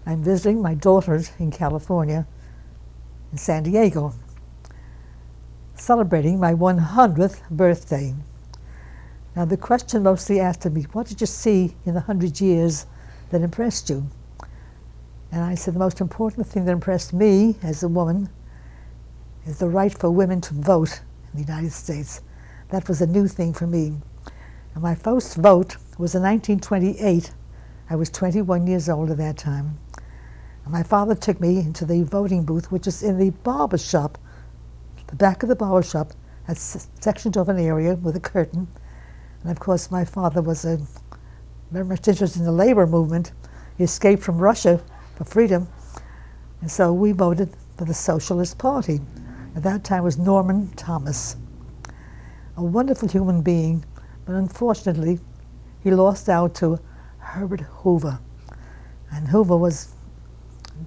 I'm visiting my daughters in California, in San Diego, celebrating my 100th birthday. Now the question mostly asked of me, what did you see in the 100 years that impressed you? And I said the most important thing that impressed me as a woman is the right for women to vote in the United States. That was a new thing for me. And my first vote was in 1928. I was 21 years old at that time. And my father took me into the voting booth, which is in the barber shop, the back of the barber shop, that's sectioned off an area with a curtain. And of course, my father was very much interested in the labor movement. He escaped from Russia for freedom. And so we voted for the Socialist Party. At that time was Norman Thomas, a wonderful human being, but unfortunately, he lost out to Herbert Hoover. And Hoover was,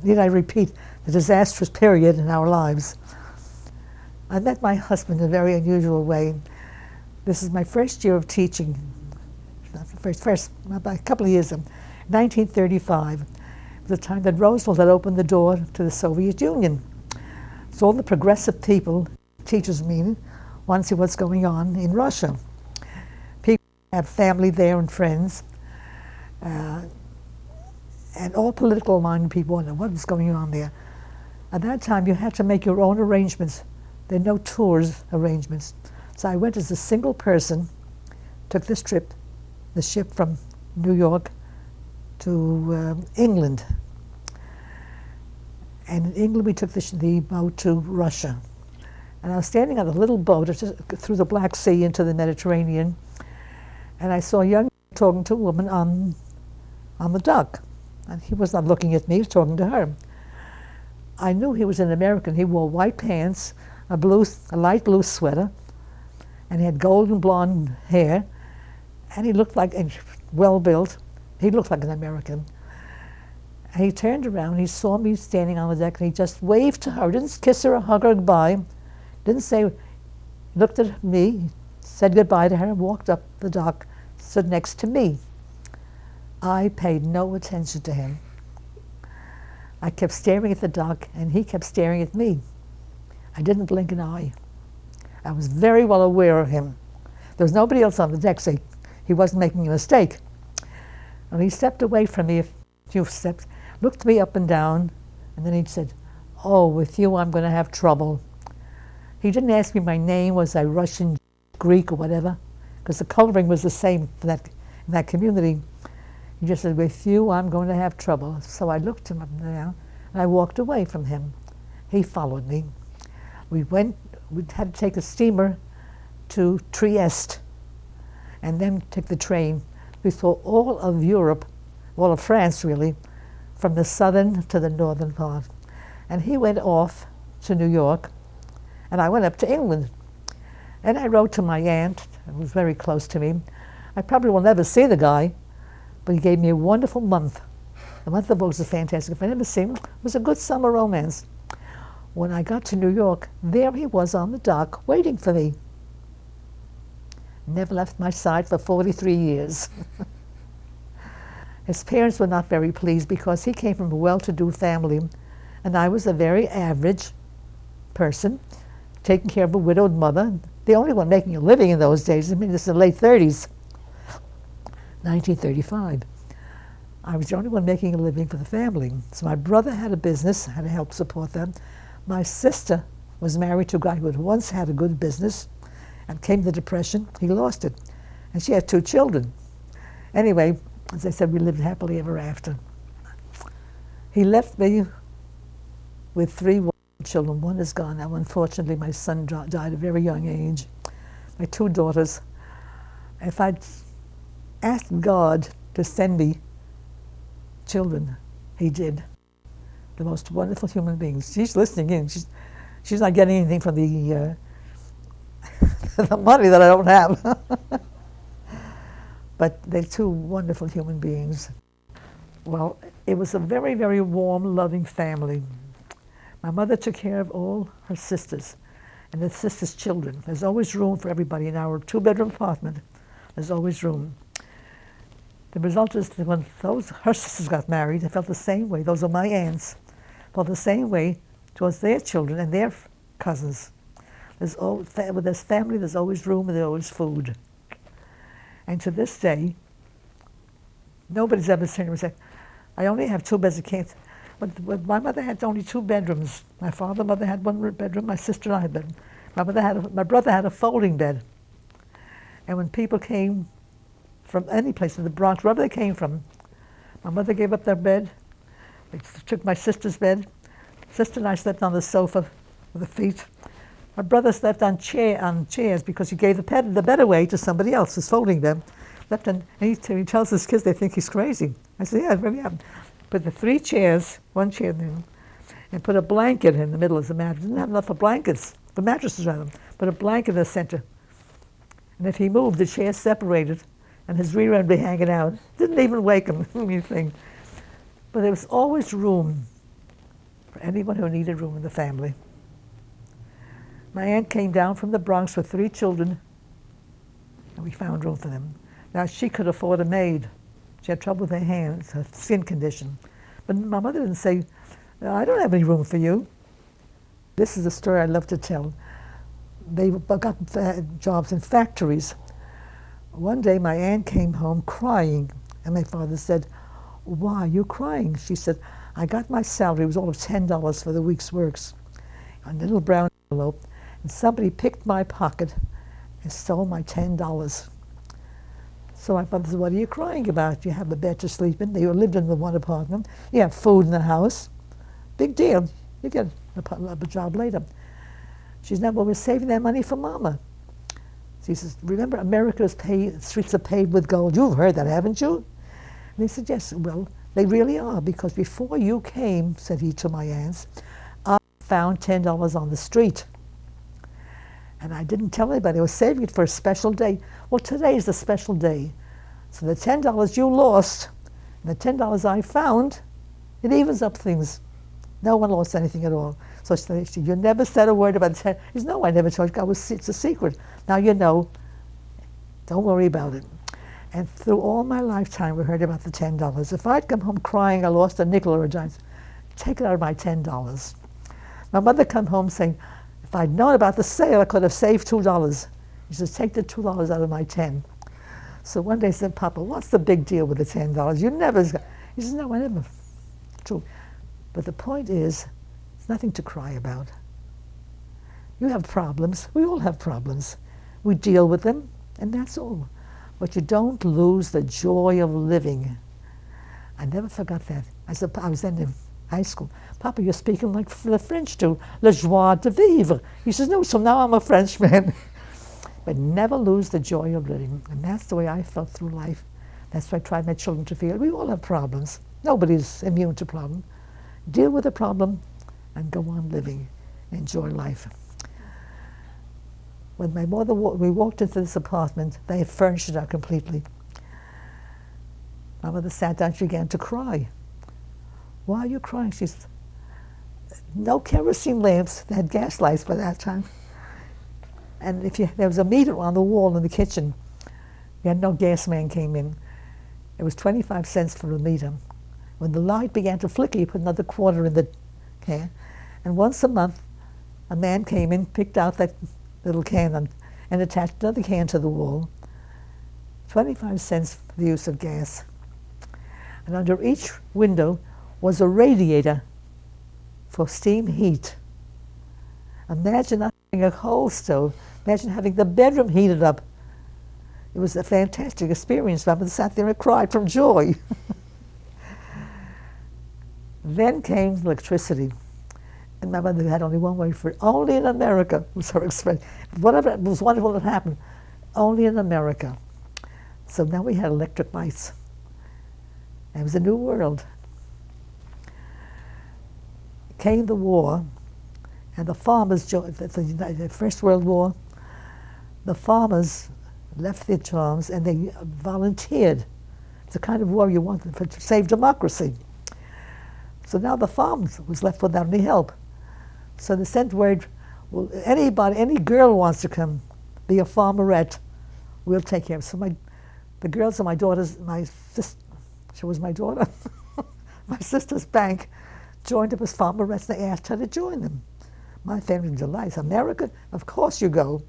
need I repeat, the disastrous period in our lives. I met my husband in a very unusual way. This is my first year of teaching, about a couple of years, 1935, the time that Roosevelt had opened the door to the Soviet Union. So all the progressive people, teachers meaning, want to see what's going on in Russia. People have family there and friends, and all political minded people want to know what was going on there. At that time, you had to make your own arrangements. There were no tours arrangements. So I went as a single person, took this trip, the ship from New York to England. And in England, we took the boat to Russia. And I was standing on a little boat through the Black Sea into the Mediterranean, and I saw a young man talking to a woman on the dock. And he was not looking at me, he was talking to her. I knew he was an American. He wore white pants, a light blue sweater, and he had golden blonde hair, and he looked like, well-built, he looked like an American. And he turned around, he saw me standing on the deck, and he just waved to her. Didn't kiss her or hug her goodbye. Didn't say, he looked at me, said goodbye to her, and walked up the dock, stood next to me. I paid no attention to him. I kept staring at the dock, and he kept staring at me. I didn't blink an eye. I was very well aware of him. There was nobody else on the deck, so he wasn't making a mistake. And he stepped away from me a few steps, looked me up and down, and then he said, "Oh, with you I'm going to have trouble." He didn't ask me my name, was I Russian, Greek, or whatever, because the coloring was the same for in that community. He just said, "With you I'm going to have trouble." So I looked him up and down, and I walked away from him. He followed me. We had to take a steamer to Trieste, and then take the train. We saw all of Europe, all of France really, from the southern to the northern part. And he went off to New York, and I went up to England. And I wrote to my aunt, who was very close to me. I probably will never see the guy, but he gave me a wonderful month. The month of August was fantastic. If I never see him, it was a good summer romance. When I got to New York, there he was on the dock waiting for me. Never left my side for 43 years. His parents were not very pleased because he came from a well-to-do family, and I was a very average person, taking care of a widowed mother, the only one making a living in those days. I mean, this is the late 30s, 1935. I was the only one making a living for the family. So my brother had a business, had to help support them. My sister was married to a guy who had once had a good business, and came the Depression, he lost it. And she had 2 children. Anyway, as I said, we lived happily ever after. He left me with 3 children. One is gone now. Unfortunately, my son died at a very young age. My 2 daughters. If I'd asked God to send me children, he did. The most wonderful human beings. She's listening in. She's not getting anything from the the money that I don't have. But they're 2 wonderful human beings. Well, it was a very, very warm, loving family. My mother took care of all her sisters and the sisters' children. There's always room for everybody in our 2-bedroom apartment. There's always room. The result is that when her sisters got married, they felt the same way. Those are my aunts. Felt the same way towards their children and their cousins. With this family, there's always room and there's always food. And to this day, nobody's ever seen me say, I only have 2 beds. I can't. But my mother had only 2 bedrooms. My father and mother had 1 bedroom. My sister and I had a bedroom. My brother had a folding bed. And when people came from any place in the Bronx, wherever they came from, my mother gave up their bed. They took my sister's bed. Sister and I slept on the sofa with the feet. My brother slept on chairs because he gave the bed away to somebody else who's folding them. And he tells his kids they think he's crazy. I said, yeah, it really happened. Put the 3 chairs, 1 chair in, and put a blanket in the middle as a mattress. Didn't have enough for blankets, for mattresses rather. Put a blanket in the center. And if he moved, the chair separated, and his rear end would be hanging out. Didn't even wake him, anything. But there was always room for anyone who needed room in the family. My aunt came down from the Bronx with 3 children, and we found room for them. Now, she could afford a maid. She had trouble with her hands, her skin condition. But my mother didn't say, I don't have any room for you. This is a story I love to tell. They got jobs in factories. One day, my aunt came home crying, and my father said, why are you crying? She said, I got my salary, it was all of $10 for the week's works, a little brown envelope, and somebody picked my pocket and stole my $10. So my father said, what are you crying about? You have a bed to sleep in. You lived in the 1 apartment. You have food in the house. Big deal. You get a job later. She said, no, well, we're saving that money for Mama. She says, remember, America's streets are paved with gold. You've heard that, haven't you? And he said, yes, well, they really are, because before you came, said he to my aunts, I found $10 on the street. And I didn't tell anybody. I was saving it for a special day. Well, today is the special day. So the $10 you lost, and the $10 I found, it evens up things. No one lost anything at all. So she said, you never said a word about the $10. He said, no, I never told you. It's a secret. Now you know. Don't worry about it. And through all my lifetime, we heard about the $10. If I'd come home crying I lost a nickel or a dime, take it out of my $10. My mother come home saying, if I'd known about the sale, I could have saved $2. He says, take the $2 out of my 10. So one day I said, Papa, what's the big deal with the $10? You never. He says, no, I never. True. But the point is, it's nothing to cry about. You have problems. We all have problems. We deal with them, and that's all. But you don't lose the joy of living. I never forgot that. I was then in high school. Papa, you're speaking like the French do. La joie de vivre. He says, no, so now I'm a Frenchman. But never lose the joy of living. And that's the way I felt through life. That's what I tried my children to feel. We all have problems. Nobody's immune to problems. Deal with the problem and go on living. Enjoy life. When my mother, we walked into this apartment, they had furnished it out completely. My mother sat down, she began to cry. Why are you crying? She said, no kerosene lamps. They had gas lights by that time. And there was a meter on the wall in the kitchen. We had no gas man came in. It was 25 cents for a meter. When the light began to flicker, you put another quarter in the can. And once a month, a man came in, picked out that little can and attached another can to the wall. 25 cents for the use of gas. And under each window was a radiator for steam heat. Imagine not having a coal stove. Imagine having the bedroom heated up. It was a fantastic experience. My mother sat there and cried from joy. Then came electricity. And my mother had only one word for it. Only in America was her expression. Whatever it was wonderful that happened. Only in America. So now we had electric lights. And it was a new world. Came the war, and the farmers joined the First World War. The farmers left their jobs and they volunteered. It's the kind of war you want to save democracy. So now the farm was left without any help. So they sent word, well, any girl wants to come, be a farmerette, we'll take care of it. So The girls of my daughter's, she was my daughter, my sister's bank, joined up as farmerettes. They asked her to join them. My family delights. America, of course you go.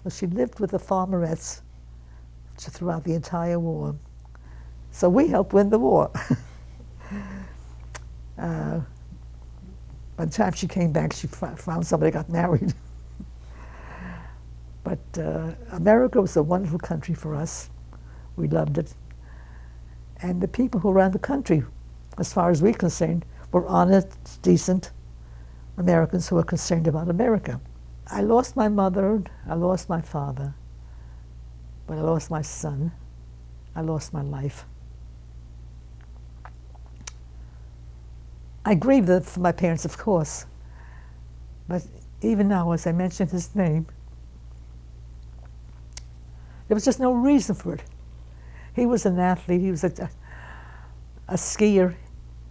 So she lived with the farmerettes throughout the entire war. So we helped win the war. By the time she came back, she found somebody, got married. But America was a wonderful country for us. We loved it. And the people who ran the country, as far as we're concerned, were honest, decent Americans who were concerned about America. I lost my mother, I lost my father, but I lost my son, I lost my life. I grieve for my parents, of course, but even now, as I mention his name, there was just no reason for it. He was an athlete, he was a skier.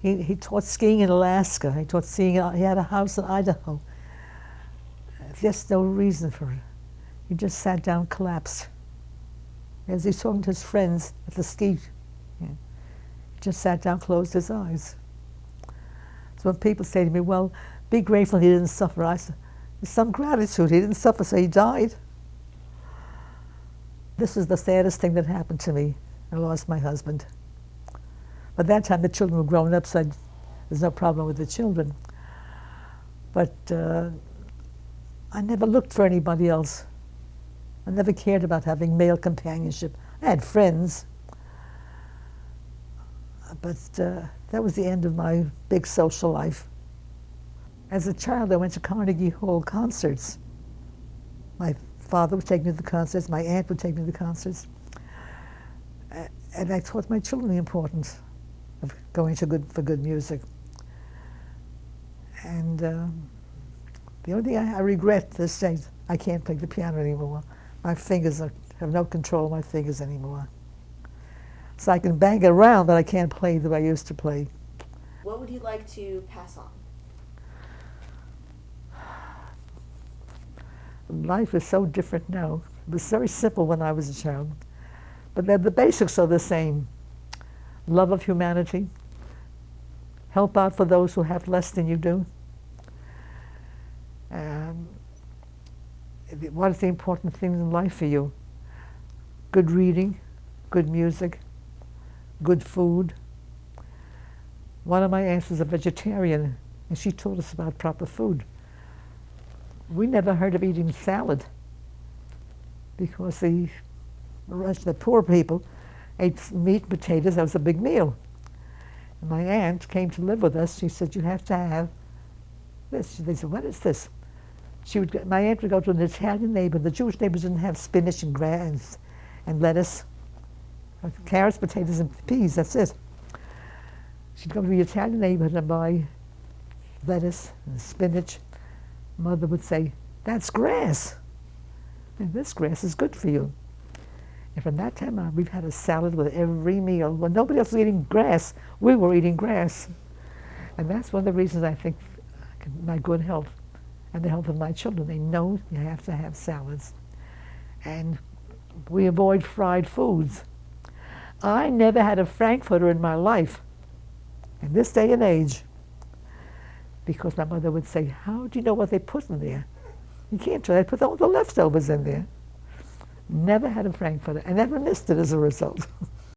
He taught skiing in Alaska, he taught skiing, he had a house in Idaho. Just no reason for it. He just sat down, collapsed. As he was talking to his friends at the ski, he just sat down, closed his eyes. So when people say to me, well, be grateful he didn't suffer, I said, there's some gratitude. He didn't suffer, so he died. This is the saddest thing that happened to me. I lost my husband. By that time, the children were grown up, so there's no problem with the children. But I never looked for anybody else. I never cared about having male companionship. I had friends, but that was the end of my big social life. As a child, I went to Carnegie Hall concerts. My father would take me to the concerts, my aunt would take me to the concerts. And I taught my children the importance of going to good music. And the only thing I regret this day, I can't play the piano anymore. My fingers have no control of my fingers anymore. So I can bang it around, but I can't play the way I used to play. What would you like to pass on? Life is so different now. It was very simple when I was a child. But the basics are the same. Love of humanity. Help out for those who have less than you do. What is the important things in life for you? Good reading, good music, good food. One of my aunts was a vegetarian, and she taught us about proper food. We never heard of eating salad because the poor people ate meat, potatoes. That was a big meal. And my aunt came to live with us. She said, you have to have this. They said, what is this? My aunt would go to an Italian neighbor. The Jewish neighbors didn't have spinach and grass and lettuce, carrots, potatoes, and peas. That's it. She'd go to the Italian neighborhood and buy lettuce and spinach. Mother would say, that's grass. And this grass is good for you. And from that time on, we've had a salad with every meal. When nobody else was eating grass, we were eating grass. And that's one of the reasons I think my good health and the health of my children, they know you have to have salads. And we avoid fried foods. I never had a Frankfurter in my life, in this day and age, because my mother would say, how do you know what they put in there? You can't try. They put all the leftovers in there. Never had a Frankfurter. I never missed it as a result.